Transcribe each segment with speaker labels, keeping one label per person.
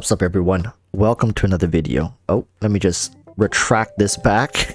Speaker 1: Sup everyone, welcome to another video. Oh, let me just retract this back.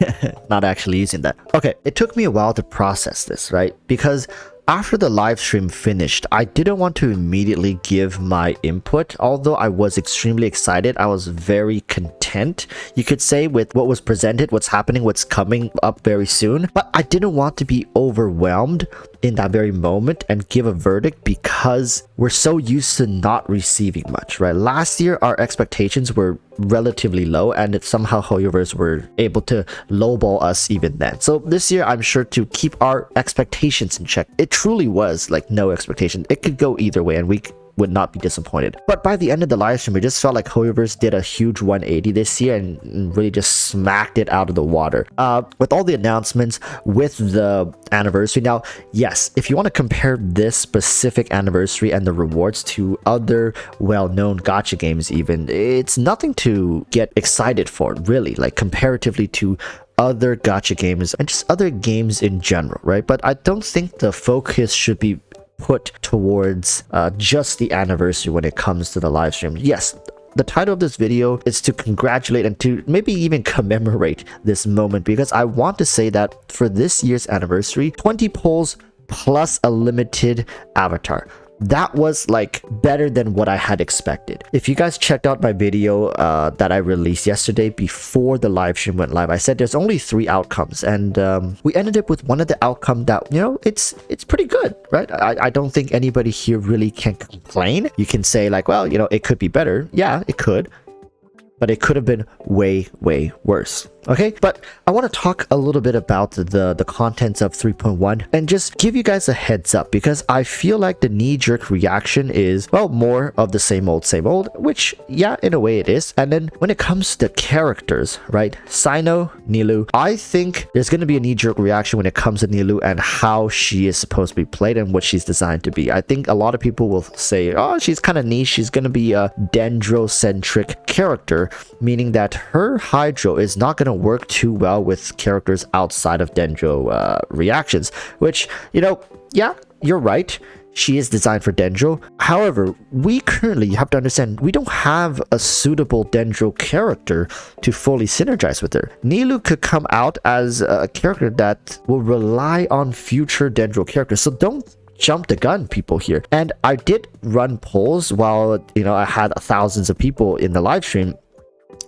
Speaker 1: Not actually using that. Okay, it took me a while to process this, right? Because after the live stream finished, I didn't want to immediately give my input. Although I was extremely excited, I was very content, you could say, with what was presented, what's happening, what's coming up very soon. But I didn't want to be overwhelmed in that very moment and give a verdict because we're so used to not receiving much, right? Last year, our expectations were relatively low, and it somehow HoYoverse were able to lowball us even then. So this year, I'm sure to keep our expectations in check. It truly was like no expectation. It could go either way, and we would not be disappointed. But by the end of the live stream, it just felt like HoYoverse did a huge 180 this year and really just smacked it out of the water. With all the announcements, with the anniversary. Now, yes, if you want to compare this specific anniversary and the rewards to other well-known gacha games even, it's nothing to get excited for, really, like comparatively to other gacha games and just other games in general, right? But I don't think the focus should be put towards just the anniversary when it comes to the live stream. Yes, the title of this video is to congratulate and to maybe even commemorate this moment, because I want to say that for this year's anniversary, 20 polls plus a limited avatar. That was like better than what I had expected. If you guys checked out my video that I released yesterday before the live stream went live, I said there's only 3 outcomes, and we ended up with one of the outcome that, you know, it's pretty good, right? I don't think anybody here really can complain. You can say like, well, you know, it could be better. Yeah, it could, but it could have been way worse. Okay, but I want to talk a little bit about the contents of 3.1 and just give you guys a heads up, because I feel like the knee-jerk reaction is, well, more of the same old, which, yeah, in a way it is. And then when it comes to characters, right, Cyno, Nilou, I think there's going to be a knee-jerk reaction when it comes to Nilou and how she is supposed to be played and what she's designed to be. I think a lot of people will say, oh, she's kind of niche, she's going to be a dendro-centric character, meaning that her hydro is not going to work too well with characters outside of dendro reactions, which, you know, yeah, you're right, she is designed for dendro. However, we currently have to understand we don't have a suitable dendro character to fully synergize with her. Nilou could come out as a character that will rely on future dendro characters, so don't jump the gun, people here. And I did run polls while, you know, I had thousands of people in the live stream,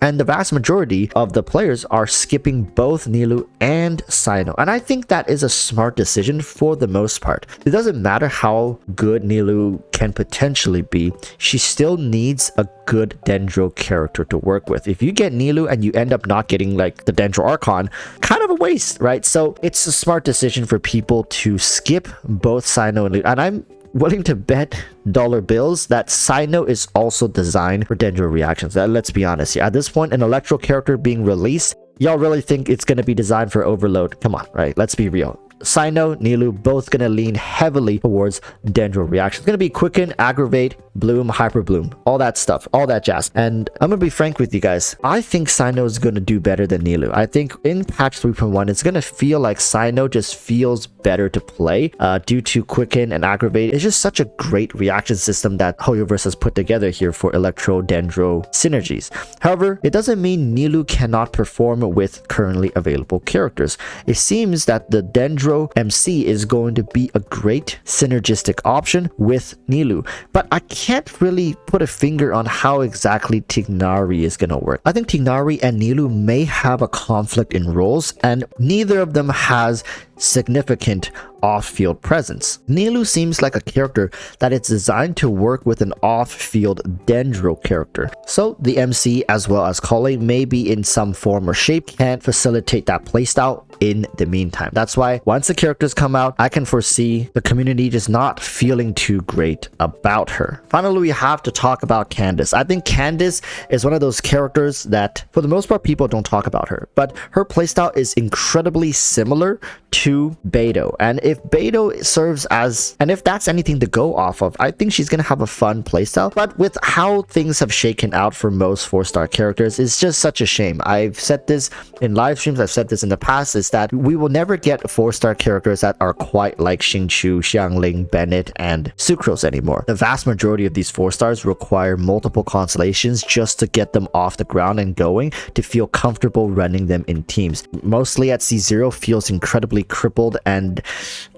Speaker 1: and the vast majority of the players are skipping both Nilou and Cyno. And I think that is a smart decision for the most part. It doesn't matter how good Nilou can potentially be, she still needs a good dendro character to work with. If you get Nilou and you end up not getting like the dendro archon, kind of a waste, right? So it's a smart decision for people to skip both Cyno and Nilou. And I'm willing to bet dollar bills that Cyno is also designed for dendro reactions. Let's be honest here. At this point, an electro character being released, y'all really think it's going to be designed for overload? Come on, right? Let's be real. Cyno, Nilou, both going to lean heavily towards dendro reactions. It's going to be quicken, aggravate, bloom, hyper bloom, all that stuff, all that jazz. And I'm going to be frank with you guys. I think Cyno is going to do better than Nilou. I think in patch 3.1, it's going to feel like Cyno just feels better to play due to quicken and aggravate. It's just such a great reaction system that HoYoverse has put together here for electro dendro synergies. However, it doesn't mean Nilou cannot perform with currently available characters. It seems that the dendro MC is going to be a great synergistic option with Nilou, but I can't really put a finger on how exactly Tignari is going to work. I think Tignari and Nilou may have a conflict in roles, and neither of them has significant off-field presence. Nilou seems like a character that is designed to work with an off-field dendro character, so the MC as well as Collei may be in some form or shape can't facilitate that playstyle in the meantime. That's why once the characters come out, I can foresee the community just not feeling too great about her. Finally, we have to talk about Candace. I think Candace is one of those characters that for the most part people don't talk about her, but her playstyle is incredibly similar to Beidou. And if Beidou serves as, and if that's anything to go off of, I think she's gonna have a fun playstyle. But with how things have shaken out for most 4-star characters, it's just such a shame. I've said this in live streams, I've said this in the past, is that we will never get 4-star characters that are quite like Xingqiu, Xiangling, Bennett, and Sucrose anymore. The vast majority of these 4-stars require multiple constellations just to get them off the ground and going, to feel comfortable running them in teams. Mostly at C0 feels incredibly crippled and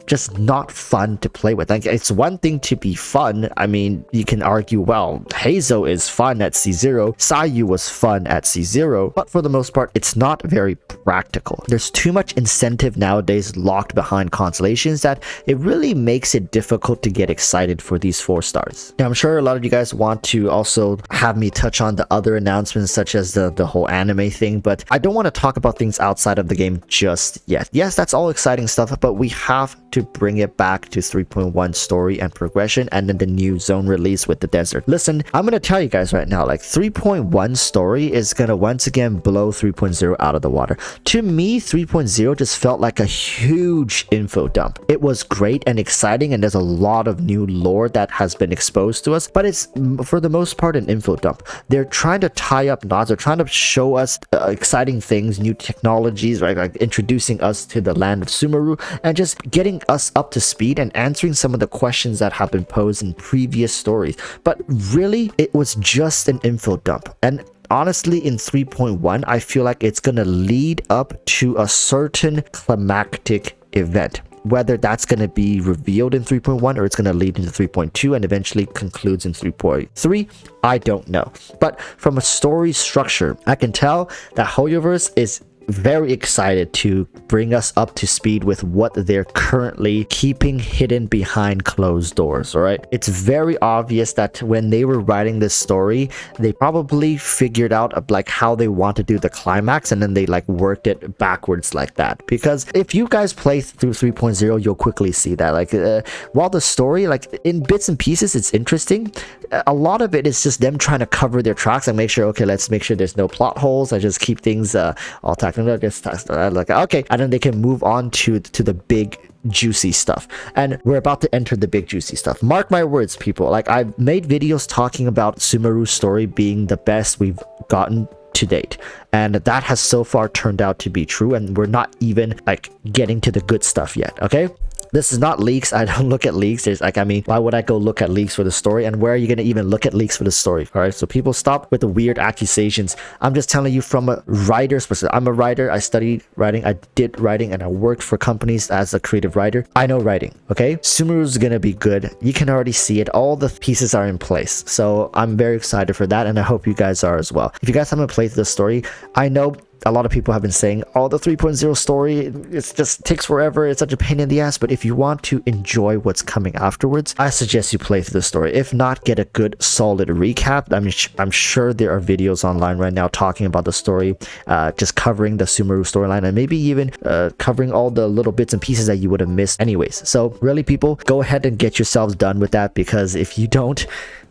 Speaker 1: just not fun to play with. Like, it's one thing to be fun. I mean, you can argue, well, Hazo is fun at C0, Sayu was fun at C0, but for the most part, it's not very practical. There's too much incentive nowadays locked behind constellations that it really makes it difficult to get excited for these 4-stars. Now, I'm sure a lot of you guys want to also have me touch on the other announcements, such as the whole anime thing, but I don't want to talk about things outside of the game just yet. Yes, that's all exciting stuff, but we have to bring it back to 3.1 story and progression, and then the new zone release with the desert. Listen, I'm gonna tell you guys right now, like 3.1 story is gonna once again blow 3.0 out of the water. To me, 3.0 just felt like a huge info dump. It was great and exciting, and there's a lot of new lore that has been exposed to us, but it's for the most part an info dump. They're trying to tie up knots, they're trying to show us exciting things, new technologies, right? Like introducing us to the land of Sumeru and just getting us up to speed and answering some of the questions that have been posed in previous stories. But really, it was just an info dump. And honestly, in 3.1, I feel like it's gonna lead up to a certain climactic event. Whether that's going to be revealed in 3.1 or it's going to lead into 3.2 and eventually concludes in 3.3, I don't know. But from a story structure, I can tell that HoYoverse is very excited to bring us up to speed with what they're currently keeping hidden behind closed doors. All right, it's very obvious that when they were writing this story, they probably figured out like how they want to do the climax, and then they like worked it backwards like that. Because if you guys play through 3.0, you'll quickly see that like while the story, like in bits and pieces, it's interesting, a lot of it is just them trying to cover their tracks and make sure, okay, let's make sure there's no plot holes. I just keep things all technical, like okay, and then they can move on to the big juicy stuff. And we're about to enter the big juicy stuff. Mark my words, people. Like, I've made videos talking about Sumeru's story being the best we've gotten to date, and that has so far turned out to be true, and we're not even like getting to the good stuff yet. Okay, this is not leaks. I don't look at leaks. There's like, I mean, why would I go look at leaks for the story? And where are you going to even look at leaks for the story? All right, so people stop with the weird accusations. I'm just telling you from a writer's perspective. I'm a writer. I studied writing. I did writing, and I worked for companies as a creative writer. I know writing. Okay, Sumeru's going to be good. You can already see it. All the pieces are in place. So I'm very excited for that, and I hope you guys are as well. If you guys haven't played the story, I know a lot of people have been saying, oh, the 3.0 story, it just takes forever, it's such a pain in the ass. But if you want to enjoy what's coming afterwards, I suggest you play through the story. If not, get a good solid recap. I mean, I'm sure there are videos online right now talking about the story, just covering the Sumeru storyline, and maybe even covering all the little bits and pieces that you would have missed anyways. So really, people, go ahead and get yourselves done with that, because if you don't,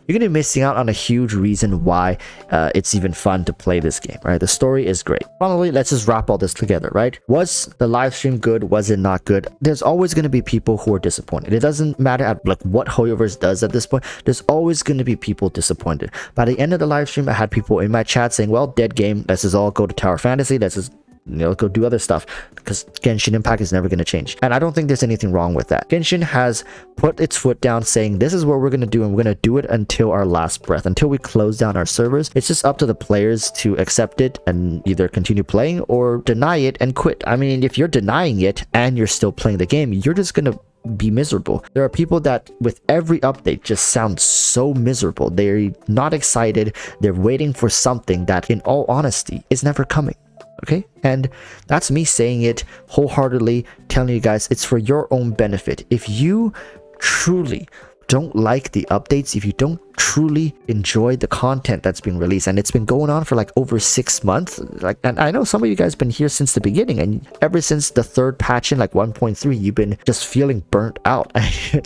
Speaker 1: you're gonna be missing out on a huge reason why it's even fun to play this game, right? The story is great. Finally, let's just wrap all this together, right? Was the live stream good? Was it not good? There's always gonna be people who are disappointed. It doesn't matter at like what HoYoverse does at this point. There's always gonna be people disappointed. By the end of the live stream, I had people in my chat saying, well, dead game, let's just all go to Tower Fantasy, let's just, you know, go do other stuff, because Genshin Impact is never going to change. And I don't think there's anything wrong with that. Genshin has put its foot down saying, this is what we're going to do, and we're going to do it until our last breath, until we close down our servers. It's just up to the players to accept it and either continue playing or deny it and quit. I mean, if you're denying it and you're still playing the game, you're just going to be miserable. There are people that with every update just sound so miserable. They're not excited. They're waiting for something that, in all honesty, is never coming. Okay, and that's me saying it wholeheartedly, telling you guys it's for your own benefit. If you truly don't like the updates, if you don't truly enjoy the content that's being released, and it's been going on for like over 6 months, like, and I know some of you guys been here since the beginning, and ever since the third patch in like 1.3, you've been just feeling burnt out.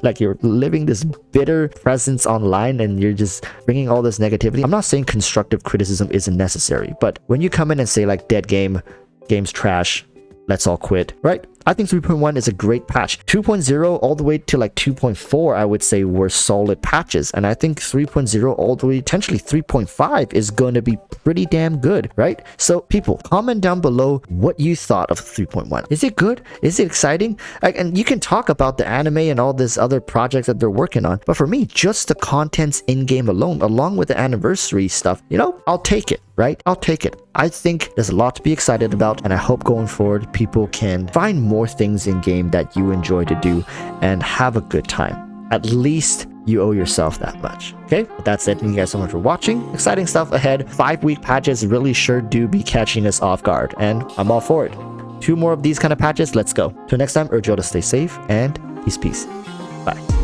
Speaker 1: Like you're living this bitter presence online, and you're just bringing all this negativity. I'm not saying constructive criticism isn't necessary, but when you come in and say like, dead game, game's trash, let's all quit, right? I think 3.1 is a great patch. 2.0 all the way to like 2.4, I would say were solid patches. And I think 3.0 all the way, potentially 3.5 is going to be pretty damn good, right? So people, comment down below what you thought of 3.1. Is it good? Is it exciting? And you can talk about the anime and all this other projects that they're working on. But for me, just the contents in-game alone, along with the anniversary stuff, you know, I'll take it, right? I'll take it. I think there's a lot to be excited about, and I hope going forward people can find more things in game that you enjoy to do and have a good time. At least you owe yourself that much. Okay, but that's it. Thank you guys so much for watching. Exciting stuff ahead. 5-week patches really sure do be catching us off guard, and I'm all for it. 2 more of these kind of patches. Let's go. Till next time, urge you all to stay safe and peace. Bye.